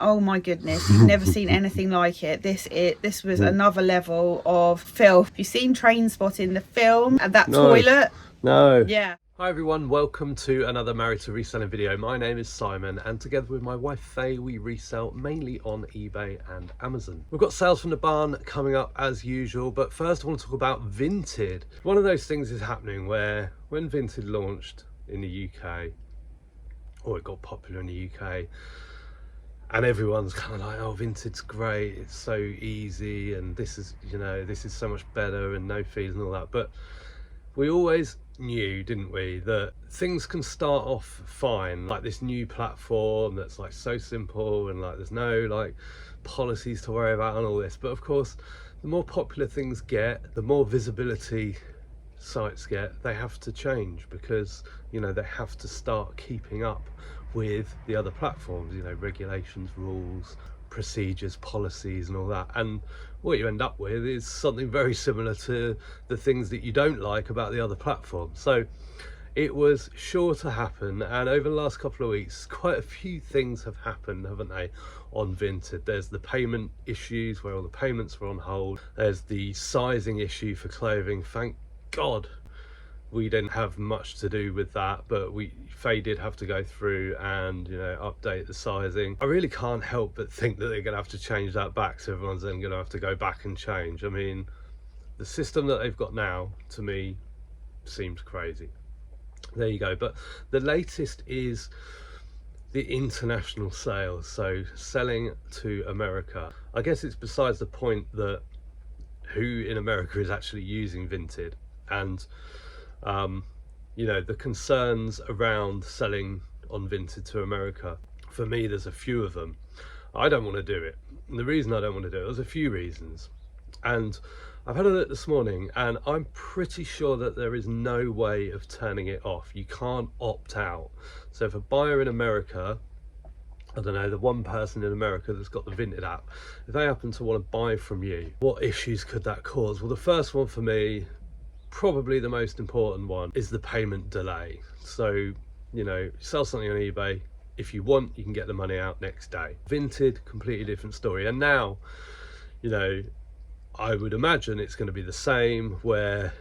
Oh my goodness, you've never seen anything like it. This was another level of filth. You've seen Trainspotting, the film, and that toilet. No. Yeah. Hi everyone, welcome to another Married to Reselling video. My name is Simon and together with my wife Faye we resell mainly on eBay and Amazon. We've got sales from the barn coming up as usual, but first I want to talk about Vinted. One of those things is happening where when Vinted launched in the UK, or it got popular in the UK, and everyone's kind of like, oh, Vinted's great, it's so easy, and this is, you know, this is so much better and no fees and all that. But we always knew, didn't we, that things can start off fine, like this new platform that's like so simple and like there's no like policies to worry about and all this. But of course, the more popular things get, the more visibility sites get, they have to change because, you know, they have to start keeping up with the other platforms, you know, regulations, rules, procedures, policies and all that. And what you end up with is something very similar to the things that you don't like about the other platforms. So it was sure to happen, and over the last couple of weeks quite a few things have happened, haven't they, on Vinted. There's the payment issues where all the payments were on hold. There's the sizing issue for clothing. Thank God we didn't have much to do with that, but Faye did have to go through and, you know, update the sizing. I really can't help but think that they're going to have to change that back, so everyone's then going to have to go back and change. I mean, the system that they've got now to me seems crazy. There you go. But the latest is the international sales, so selling to America. I guess it's besides the point that who in America is actually using Vinted, and you know, the concerns around selling on Vinted to America. For me, there's a few of them. I don't want to do it. And the reason I don't want to do it, there's a few reasons. And I've had a look this morning and I'm pretty sure that there is no way of turning it off. You can't opt out. So if a buyer in America, I don't know, the one person in America that's got the Vinted app, if they happen to want to buy from you, what issues could that cause? Well, the first one for me, probably the most important one, is the payment delay. So, you know, sell something on eBay, if you want, you can get the money out next day. Vinted, completely different story. And now, you know, I would imagine it's going to be the same, where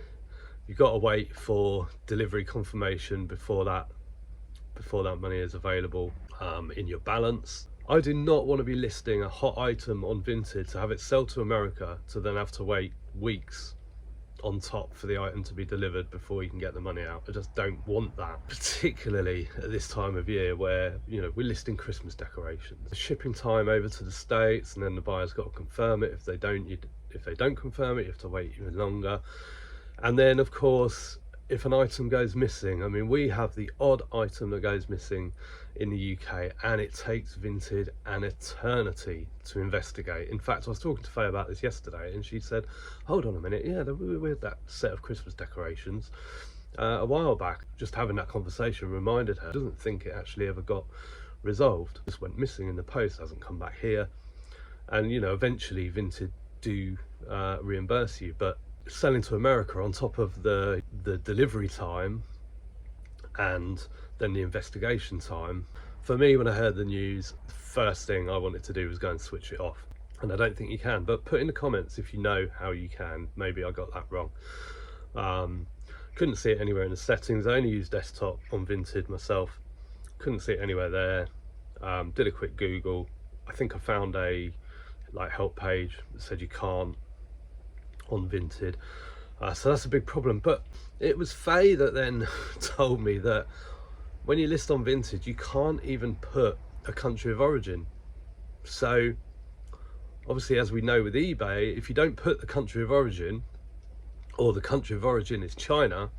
you've got to wait for delivery confirmation before that money is available in your balance. I do not want to be listing a hot item on Vinted to have it sell to America to then have to wait weeks on top for the item to be delivered before you can get the money out. I just don't want that, particularly at this time of year where, you know, we're listing Christmas decorations. The shipping time over to the States, and then the buyer's got to confirm it. If they don't confirm it, you have to wait even longer. And then of course, if an item goes missing, I mean, we have the odd item that goes missing in the UK and it takes Vinted an eternity to investigate. In fact, I was talking to Faye about this yesterday and she said, hold on a minute, yeah, we had that set of Christmas decorations a while back. Just having that conversation reminded her, doesn't think it actually ever got resolved. Just went missing in the post, hasn't come back here. And, you know, eventually Vinted do reimburse you, but selling to America, on top of the delivery time and then the investigation time, for me, when I heard the news, the first thing I wanted to do was go and switch it off. And I don't think you can, but put in the comments if you know how you can. Maybe I got that wrong. Couldn't see it anywhere in the settings. I only use desktop on Vinted myself, couldn't see it anywhere there. Did a quick Google. I think I found a like help page that said you can't on Vinted, so that's a big problem. But it was Faye that then told me that when you list on Vinted, you can't even put a country of origin. So obviously, as we know with eBay, if you don't put the country of origin, or the country of origin is China,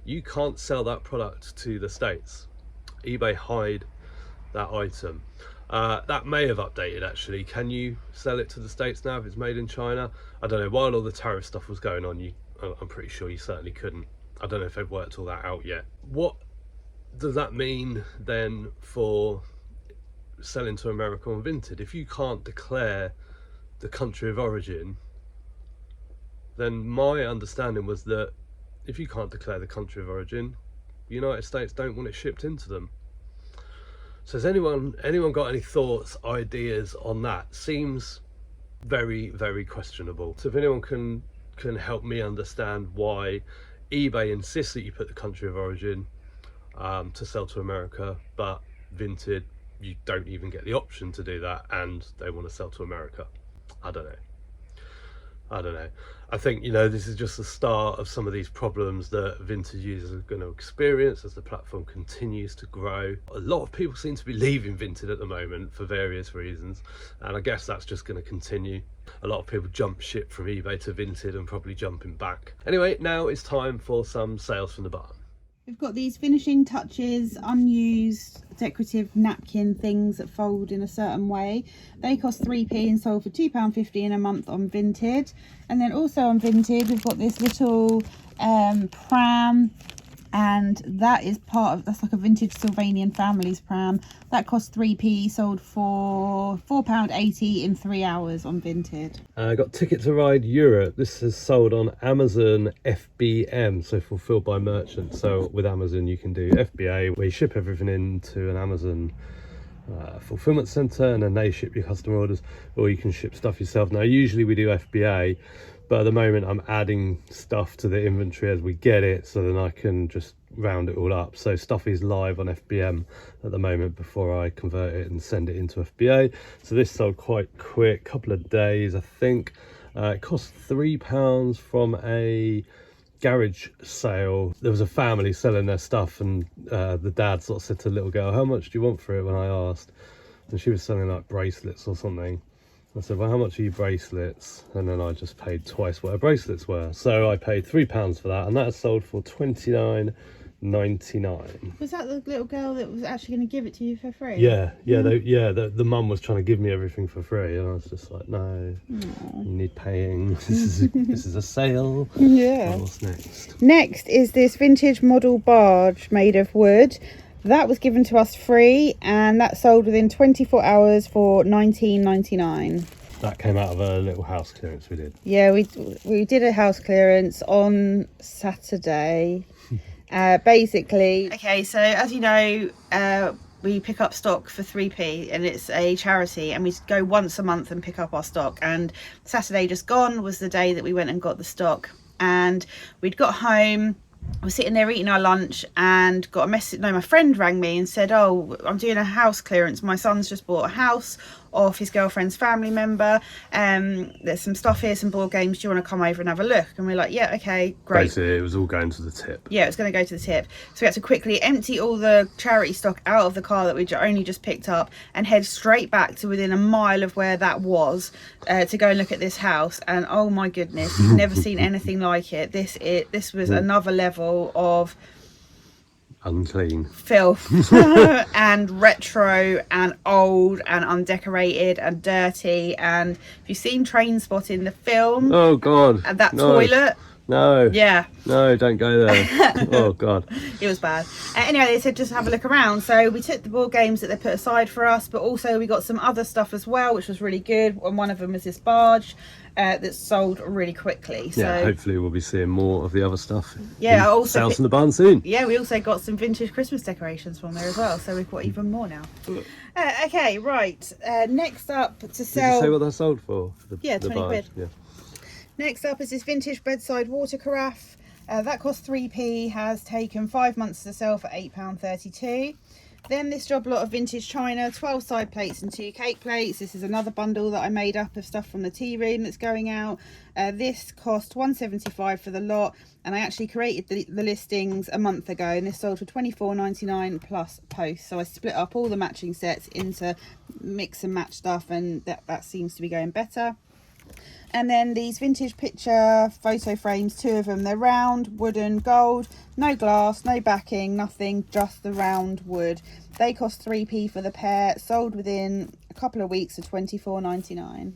you can't sell that product to the States. eBay hide that item. That may have updated actually. Can you sell it to the States now if it's made in China? I don't know. While all the tariff stuff was going on, I'm pretty sure you certainly couldn't. I don't know if they've worked all that out yet. What does that mean then for selling to America on Vinted? If you can't declare the country of origin, then my understanding was that if you can't declare the country of origin, the United States don't want it shipped into them. So has anyone got any thoughts, ideas on that? Seems very, very questionable. So if anyone can help me understand why eBay insists that you put the country of origin to sell to America, but Vinted, you don't even get the option to do that, and they want to sell to America. I don't know. I think, this is just the start of some of these problems that Vinted users are going to experience as the platform continues to grow. A lot of people seem to be leaving Vinted at the moment for various reasons, and I guess that's just going to continue. A lot of people jump ship from eBay to Vinted and probably jumping back. Anyway, now it's time for some sales from the barn. We've got these finishing touches, unused decorative napkin things that fold in a certain way. They cost 3p and sold for £2.50 in a month on Vinted. And then also on Vinted, we've got this little pram, and that's like a vintage Sylvanian families pram. That cost 3p, sold for £4.80 in 3 hours on Vinted. I got Ticket to Ride Europe. This is sold on Amazon FBM, so fulfilled by merchant. So with Amazon you can do FBA, where you ship everything into an Amazon fulfillment center, and then they ship your customer orders, or you can ship stuff yourself. Now usually we do FBA, but at the moment I'm adding stuff to the inventory as we get it, so then I can just round it all up. So stuff is live on FBM at the moment before I convert it and send it into FBA. So this sold quite quick, couple of days I think. It cost £3 from a garage sale. There was a family selling their stuff, and the dad sort of said to the little girl, "How much do you want for it?" when I asked, and she was selling like bracelets or something. I said, "Well, how much are your bracelets?" And then I just paid twice what her bracelets were. So I paid £3 for that, and that sold for £29.99. Was that the little girl that was actually going to give it to you for free? Yeah. The mum was trying to give me everything for free, and I was just like, "No, you need paying. This is a sale." Yeah. Oh, what's next? Next is this vintage model barge made of wood. That was given to us free, and that sold within 24 hours for £19.99. That came out of a little house clearance we did. Yeah, we did a house clearance on Saturday. Basically, okay, so as you know, we pick up stock for 3p, and it's a charity, and we go once a month and pick up our stock. And Saturday just gone was the day that we went and got the stock, and we'd got home. I was sitting there eating our lunch and got a message. No, my friend rang me and said, "Oh, I'm doing a house clearance. My son's just bought a house off his girlfriend's family member. There's some stuff here, some board games. Do you want to come over and have a look?" And we're like, "Yeah, okay, great." Basically, it was all going to the tip. Yeah, it was going to go to the tip. So we had to quickly empty all the charity stock out of the car that we only just picked up, and head straight back to within a mile of where that was to go and look at this house. And oh my goodness, you've never seen anything like it. This was another level of unclean, filth and retro and old and undecorated and dirty. And if you've seen Trainspotting, the film, oh god, and that no. toilet, no, yeah, no, don't go there. Oh god, it was bad. Anyway, they said just have a look around, so we took the board games that they put aside for us, but also we got some other stuff as well, which was really good. And one of them was this barge that sold really quickly. So yeah, hopefully we'll be seeing more of the other stuff. Yeah, also sales in the barn soon. Yeah, we also got some vintage Christmas decorations from there as well, so we've got even more now. Okay, right. Next up to sell. Did you say what that sold for? Yeah, 20 quid. Yeah. Next up is this vintage bedside water carafe. That cost 3p, has taken 5 months to sell for £8.32. Then this job lot of vintage china, 12 side plates and 2 cake plates. This is another bundle that I made up of stuff from the tea room that's going out. This cost £1.75 for the lot, and I actually created the listings a month ago, and this sold for £24.99 plus post. So I split up all the matching sets into mix and match stuff, and that seems to be going better. And then these vintage picture photo frames, 2 of them. They're round, wooden, gold, no glass, no backing, nothing, just the round wood. They cost 3p for the pair, sold within a couple of weeks for £24.99.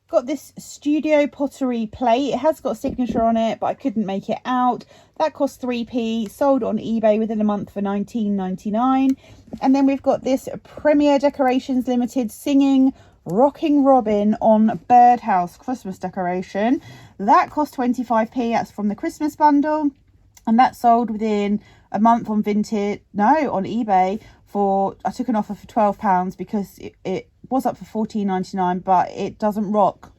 Got this studio pottery plate. It has got a signature on it, but I couldn't make it out. That cost 3p, sold on eBay within a month for £19.99. And then we've got this Premier Decorations Limited singing Rocking Robin on Birdhouse Christmas decoration. That cost 25p. That's from the Christmas bundle, and that sold within a month on Vinted, no, on eBay I took an offer for £12 because it was up for $14.99, but it doesn't rock.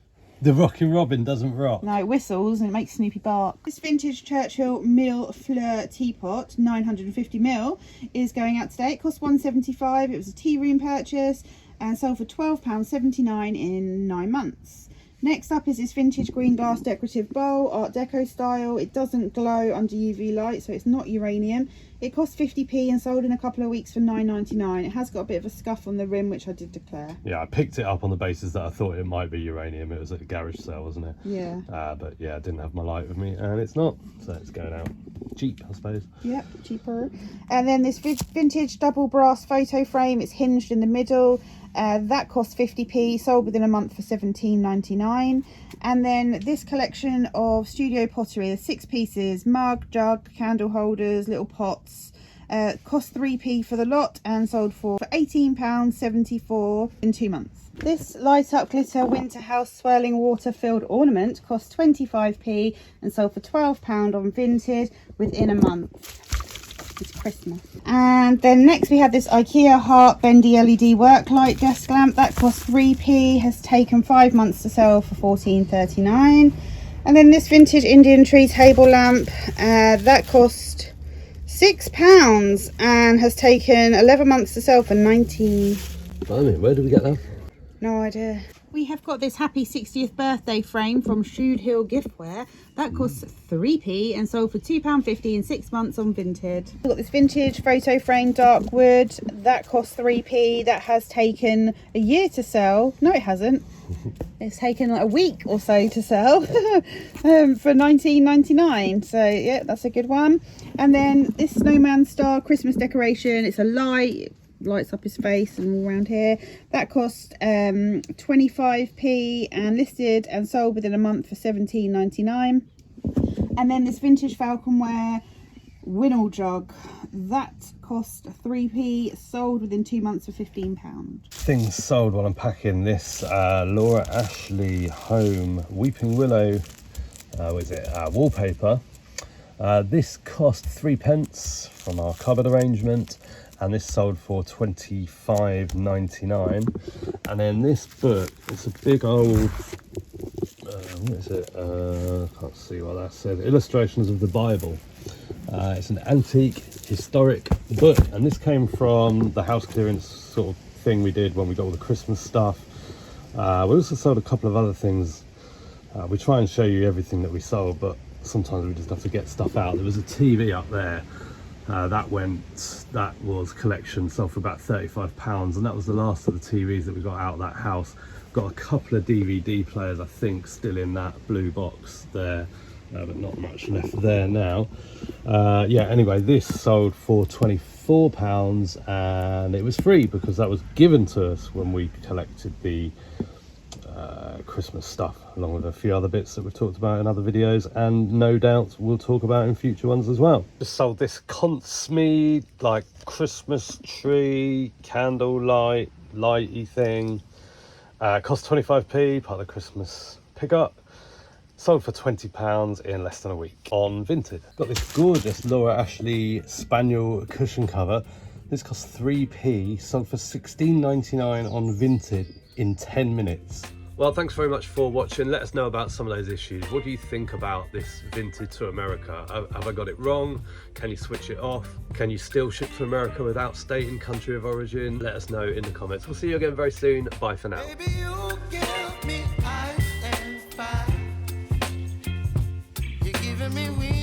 The Rocking Robin doesn't rock. No, it whistles and it makes Snoopy bark. This vintage Churchill Mill Fleur teapot, 950ml, is going out today. It cost £1.75. It was a tea room purchase and sold for £12.79 in 9 months. Next up is this vintage green glass decorative bowl, Art Deco style. It doesn't glow under UV light, so it's not uranium. It cost 50p and sold in a couple of weeks for £9.99. It has got a bit of a scuff on the rim, which I did declare. Yeah, I picked it up on the basis that I thought it might be uranium. It was at a garage sale, wasn't it? Yeah. But yeah, I didn't have my light with me, and it's not, so it's going out cheap, I suppose. Yep, cheaper. And then this vintage double brass photo frame. It's hinged in the middle. That cost 50p, sold within a month for £17.99. And then this collection of studio pottery, the 6 pieces, mug, jug, candle holders, little pots, cost 3p for the lot and sold for £18.74 in 2 months. This light up glitter winter house swirling water filled ornament cost 25p and sold for £12 on Vinted within a month. It's Christmas. And then next we have this IKEA heart bendy LED work light desk lamp. That cost 3p, has taken 5 months to sell for £14.39. And then this vintage Indian tree table lamp, that cost £6 and has taken 11 months to sell for 90. Blimey, where did we get that? No idea. We have got this happy 60th birthday frame from Shude Hill Giftware. That costs 3p and sold for £2.50 in 6 months on Vinted. We've got this vintage photo frame dark wood. That costs 3p. That has taken a year to sell. No, it hasn't. It's taken like a week or so to sell for £19.99. So yeah, that's a good one. And then this snowman star Christmas decoration. It's a light. Lights up his face and all around here. That cost 25p and listed and sold within a month for £17.99. And then this vintage falconware Winnell jug, that cost 3p, sold within 2 months for £15. Things sold while I'm packing this Laura Ashley Home Weeping Willow wallpaper. This cost 3p from our cupboard arrangement, and this sold for £25.99. And then this book, it's a big old what is it, can't see what that said, Illustrations of the Bible. It's an antique historic book, and this came from the house clearance sort of thing we did when we got all the Christmas stuff. We also sold a couple of other things. We try and show you everything that we sold, but sometimes we just have to get stuff out. There was a TV up there that was collection, sold for about £35, and that was the last of the TVs that we got out of that house. Got a couple of DVD players, I think, still in that blue box there, but not much left there now. Yeah, anyway, this sold for £24 and it was free because that was given to us when we collected the Christmas stuff, along with a few other bits that we've talked about in other videos, and no doubt we'll talk about in future ones as well. Just sold this Contsme like Christmas tree candle lighty thing. Cost 25p, part of the Christmas pickup. Sold for £20 in less than a week on Vinted. Got this gorgeous Laura Ashley Spaniel cushion cover. This cost 3p, sold for £16.99 on Vinted in 10 minutes. Well, thanks very much for watching. Let us know about some of those issues. What do you think about this Vinted to America? Have I got it wrong? Can you switch it off? Can you still ship to America without stating country of origin? Let us know in the comments. We'll see you again very soon. Bye for now. Baby, you give me ice and fire. You're giving me wings.